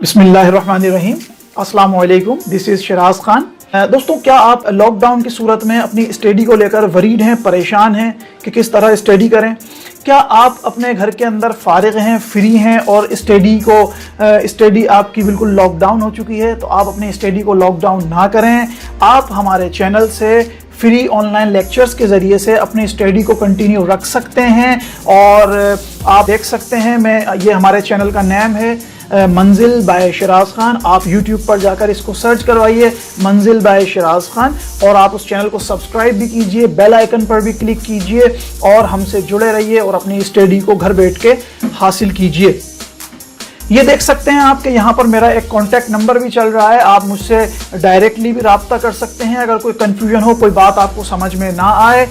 बिस्मिल्लाहिर्रहमानिर्रहीम। अस्सलाम वालेकुम, दिस इज़ शिराज खान। दोस्तों, क्या आप लॉकडाउन की सूरत में अपनी स्टडी को लेकर वरीड हैं, परेशान हैं कि किस तरह स्टडी करें? क्या आप अपने घर के अंदर फारिग हैं, फ्री हैं और स्टडी आपकी बिल्कुल लॉकडाउन हो चुकी है? तो आप अपनी स्टडी को लॉकडाउन ना करें। आप हमारे चैनल से फ्री ऑनलाइन लेक्चर्स के ज़रिए से अपनी स्टडी को कंटिन्यू रख सकते हैं। और आप देख सकते हैं, ये हमारे चैनल का नाम है मंजिल बाय शिराज खान। आप यूट्यूब पर जाकर इसको सर्च करवाइए, मंजिल बाय शिराज खान, और आप उस चैनल को सब्सक्राइब भी कीजिए, बेल आइकन पर भी क्लिक कीजिए और हमसे जुड़े रहिए और अपनी स्टडी को घर बैठ के हासिल कीजिए। ये देख सकते हैं आप कि यहाँ पर मेरा एक कॉन्टैक्ट नंबर भी चल रहा है। आप मुझसे डायरेक्टली भी रब्ता कर सकते हैं अगर कोई कन्फ्यूजन हो, कोई बात आपको समझ में ना आए।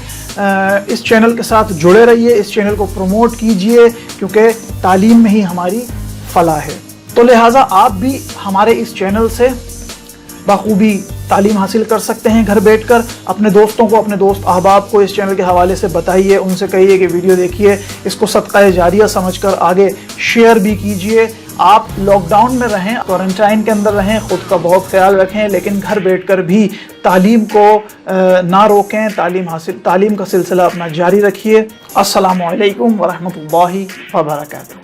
इस चैनल के साथ जुड़े रहिए, इस चैनल को प्रमोट कीजिए, क्योंकि तालीम में ही हमारी फलाह है। तो लिहाजा आप भी हमारे इस चैनल से बखूबी तालीम हासिल कर सकते हैं घर बैठकर। अपने दोस्तों को, अपने दोस्त अहबाब को इस चैनल के हवाले से बताइए, उनसे कहिए कि वीडियो देखिए, इसको सदका जारिया समझकर आगे शेयर भी कीजिए। आप लॉकडाउन में रहें, क्वारंटाइन के अंदर रहें, ख़ुद का बहुत ख्याल रखें, लेकिन घर बैठकर भी तालीम को ना रोकें, तालीम का सिलसिला अपना जारी रखिए। अस्सलामु अलैकुम वरहमतुल्लाहि वबरकातुहू।